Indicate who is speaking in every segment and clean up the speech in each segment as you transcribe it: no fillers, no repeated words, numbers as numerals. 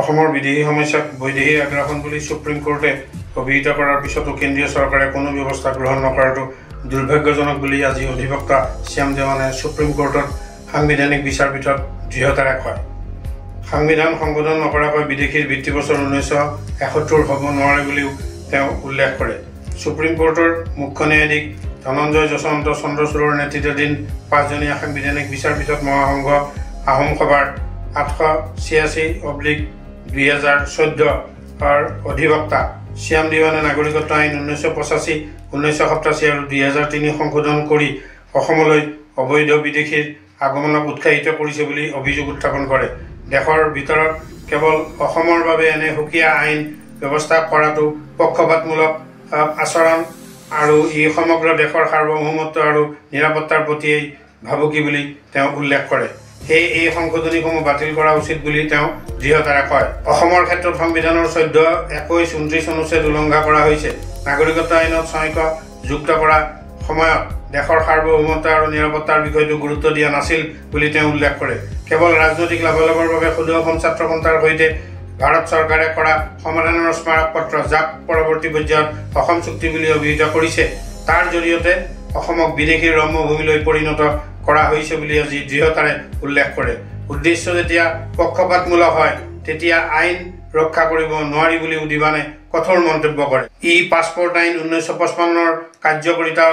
Speaker 1: অসমৰ বিদেশী সমস্যাক বৈদেশী আগ্ৰাসন বুলি সুপ্ৰিম কোৰ্টে অভিহিত কৰাৰ পিছতো কেন্দ্ৰীয় চৰকাৰে কোনো ব্যৱস্থা গ্ৰহণ নকৰাটো দুৰ্ভাগ্যজনক বুলি আজি অধিবক্তা শ্যাম দেৱানে সুপ্ৰিম কোৰ্টত সাংবিধানিক বিচাৰপীঠত দৃঢ়তাৰে কয়। সংবিধান সংশোধন নকৰাকৈ বিদেশীৰ ভিত্তিবছৰ 1971 হ'ব নোৱাৰে বুলিও তেওঁ উল্লেখ কৰে। সুপ্ৰিম কোৰ্টৰ মুখ্য ন্যায়াধীশ ধনঞ্জয় যশৱন্ত চন্দ্ৰচূড়ৰ নেতৃত্বাধীন 5জনীয়া সাংবিধানিক বিচাৰপীঠত মহাসংঘ আহোম সভাৰ 886/2014 অধিবক্তা শ্যাম দেৱানে নাগৰিকত্ব আইন 1985, 1987 আৰু 2003 সংশোধন কৰি অসমলৈ অবৈধ বিদেশীৰ আগমনক উৎসাহিত কৰিছে বুলি অভিযোগ উত্থাপন কৰে। দেশৰ ভিতৰত কেৱল অসমৰ বাবে এনে সুকীয়া আইন ব্যৱস্থা কৰাটো পক্ষপাতমূলক আচৰণ আৰু ই সমগ্ৰ দেশৰ সাৰ্বভৌমত্ব আৰু নিৰাপত্তাৰ প্ৰতিয়েই ভাবুকি বুলি তেওঁ উল্লেখ কৰে। এই সংশোধনীসমূহ বাতিল কৰা উচিত বুলি তেওঁ দৃঢ়তাৰে কয়। অসমৰ ক্ষেত্ৰত সংবিধানৰ 14, 21, 29 অনুচ্ছেদ উলংঘা কৰা হৈছে। নাগৰিকত্ব আইনত 6ক যুক্ত কৰা সময়ত দেশৰ সাৰ্বভৌমত্ব আৰু নিৰাপত্তাৰ বিষয়টো গুৰুত্ব দিয়া নাছিল বুলি তেওঁ উল্লেখ কৰে। কেৱল ৰাজনৈতিক লাভালাভৰ বাবে সুদৰ্শন ছাত্ৰ সন্থাৰ সৈতে ভাৰত চৰকাৰে কৰা সমাধানৰ স্মাৰকপত্ৰ, যাক পৰৱৰ্তী পৰ্যায়ত অসম চুক্তি বুলি অভিহিত কৰিছে, তাৰ জৰিয়তে অসমক বিদেশীৰ ৰম্যভূমিলৈ পৰিণত কৰা হৈছে বুলি আজি দৃঢ়তাৰে উল্লেখ কৰে। উদ্দেশ্য যেতিয়া পক্ষপাতমূলক হয় তেতিয়া আইন ৰক্ষা কৰিব নোৱাৰি বুলি দিৱানে কঠোৰ মন্তব্য কৰে। পাছপোৰ্ট আইন 1955ৰ কাৰ্যকৰীতা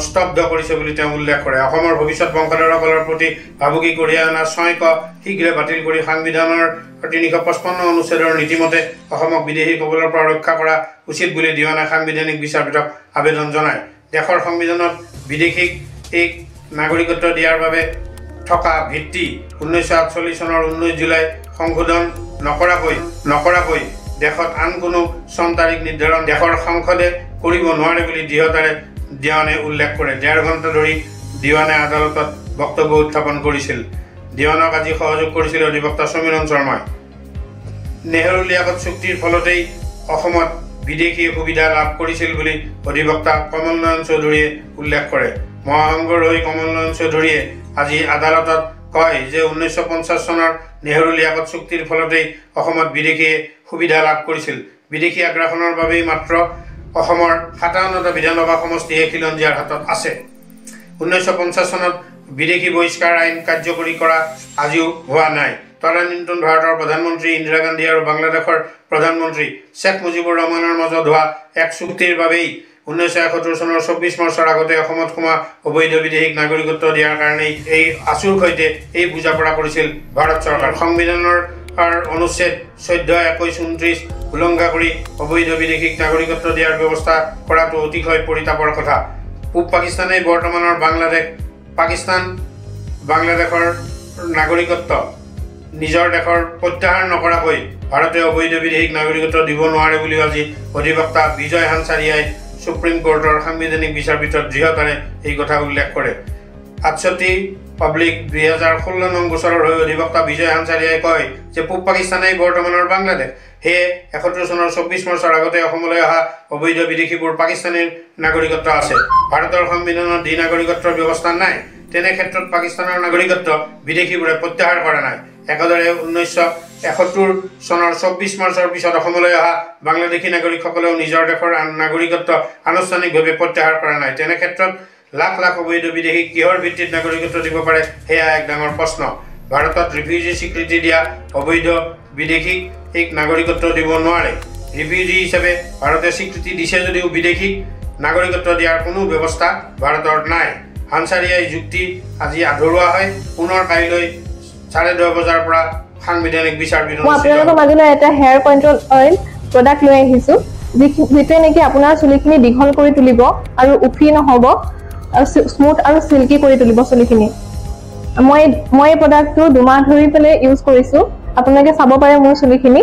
Speaker 1: স্তব্ধ কৰিছে বুলি তেওঁ উল্লেখ কৰে। অসমৰ ভৱিষ্যত বংশধৰসকলৰ প্ৰতি ভাবুকি কঢ়িয়াই অনা 6ক শীঘ্ৰে বাতিল কৰি সংবিধানৰ 355 অনুচ্ছেদৰ নীতিমতে অসমক বিদেশী কবলৰ পৰা ৰক্ষা কৰা উচিত বুলি দিৱানে সাংবিধানিক বিচাৰপীঠক আবেদন জনায়। দেশৰ সংবিধানত বিদেশীক নাগৰিকত্ব দিয়াৰ বাবে থকা ভিত্তি 1948 চনৰ 19 জুলাই সংশোধন নকৰাকৈ দেশত আন কোনো চন তাৰিখ নিৰ্ধাৰণ দেশৰ সংসদে কৰিব নোৱাৰে বুলি দৃঢ়তাৰে দিৱানে উল্লেখ কৰে। 1.5 ঘণ্টা ধৰি দিৱানে আদালতত বক্তব্য উত্থাপন কৰিছিল। দিৱানক আজি সহযোগ কৰিছিল অধিবক্তা সমীৰণ শৰ্মাই। নেহৰু-লিয়াকত চুক্তিৰ ফলতেই অসমত বিদেশী সুবিধা লাভ কৰিছিল বুলি অধিবক্তা কমল নয়ন চৌধুৰীয়ে উল্লেখ কৰে। মহাসংঘৰ হৈ কমল নয়ন চৌধুৰীয়ে আজি আদালতত কয় যে 1950 চনৰ নেহৰু-লিয়াকত চুক্তিৰ ফলতেই অসমত বিদেশীয়ে সুবিধা লাভ কৰিছিল। বিদেশী আগ্ৰাসনৰ বাবেই মাত্ৰ অসমৰ 57টা বিধানসভা সমষ্টিয়ে খিলঞ্জীয়াৰ হাতত আছে। 1950 চনত বিদেশী বহিষ্কাৰ আইন কাৰ্যকৰী কৰা আজিও হোৱা নাই। তদানীন্তন ভাৰতৰ প্ৰধানমন্ত্ৰী ইন্দিৰা গান্ধী আৰু বাংলাদেশৰ প্ৰধানমন্ত্ৰী শ্বেখ মুজিবুৰ ৰহমানৰ মাজত হোৱা এক চুক্তিৰ বাবেই 1971 চনৰ 24 মাৰ্চৰ আগতে অসমত সোমোৱা অবৈধ বিদেশীক নাগৰিকত্ব দিয়াৰ কাৰণেই এই আচুৰ সৈতে এই বুজাপৰা কৰিছিল ভাৰত চৰকাৰ। সংবিধানৰ অনুচ্ছেদ 14, 21, 29 উলংঘা কৰি অবৈধ বিদেশীক নাগৰিকত্ব দিয়াৰ ব্যৱস্থা কৰাটো অতিশয় পৰিতাপৰ কথা। পূব পাকিস্তানে বৰ্তমানৰ বাংলাদেশৰ নাগৰিকত্ব নিজৰ দেশৰ প্ৰত্যাহাৰ নকৰাকৈ ভাৰতে অবৈধ বিদেশীক নাগৰিকত্ব দিব নোৱাৰে বুলি আজি অধিবক্তা বিজয় হানচাৰিয়াই সুপ্ৰিম কোৰ্টৰ সাংবিধানিক বিচাৰপীঠত দৃঢ়তাৰে এই কথা উল্লেখ কৰে। 68/2016 নং গোচৰৰ হৈ অধিবক্তা বিজয় হানচাৰিয়াই কয় যে পূব পাকিস্তানেই বৰ্তমানৰ বাংলাদেশ। সেয়ে 71 চনৰ 24 মাৰ্চৰ আগতে অসমলৈ অহা অবৈধ বিদেশীবোৰ পাকিস্তানীৰ নাগৰিকত্ব আছে। ভাৰতৰ সংবিধানত দ্বি নাগৰিকত্বৰ ব্যৱস্থা নাই। তেনে ক্ষেত্ৰত পাকিস্তানৰ নাগৰিকত্ব বিদেশীবোৰে প্ৰত্যাহাৰ কৰা নাই। একেদৰে 1971 চনৰ 24 মাৰ্চৰ পিছত অসমলৈ অহা বাংলাদেশী নাগৰিকসকলেও নিজৰ দেশৰ নাগৰিকত্ব আনুষ্ঠানিকভাৱে প্ৰত্যাহাৰ কৰা নাই। তেনে ক্ষেত্ৰত লাখ লাখ অবৈধ বিদেশীক কিহৰ ভিত্তিত নাগৰিকত্ব দিব পাৰে সেয়া এক ডাঙৰ প্ৰশ্ন। ভাৰতত ৰিফিউজি স্বীকৃতি দিয়া অবৈধ বিদেশীক নাগৰিকত্ব দিব নোৱাৰে। ৰিফিউজি হিচাপে ভাৰতে স্বীকৃতি দিছে যদিও বিদেশীক নাগৰিকত্ব দিয়াৰ কোনো ব্যৱস্থা ভাৰতৰ নাই। হানচাৰিয়াই যুক্তি আজি আধৰুৱা হয়। পুনৰ কাইলৈ 10:30 বজাৰ পৰা সাংবিধানিক বিচাৰপীঠ
Speaker 2: আপোনালোকৰ মাজলৈ এটা হেয়াৰ কন্ট্ৰল অইল প্ৰডাক্ট লৈ আহিছো, যিটোৱে নেকি আপোনাৰ চুলিখিনি দীঘল কৰি তুলিব আৰু উফি নহ'ব আৰু স্মুথ আৰু চিল্কি কৰি তুলিব চুলিখিনি। মই এই প্ৰডাক্টটো 2 মাহ ধৰি পেলাই ইউজ কৰিছো। আপোনালোকে চাব পাৰে মোৰ চুলিখিনি।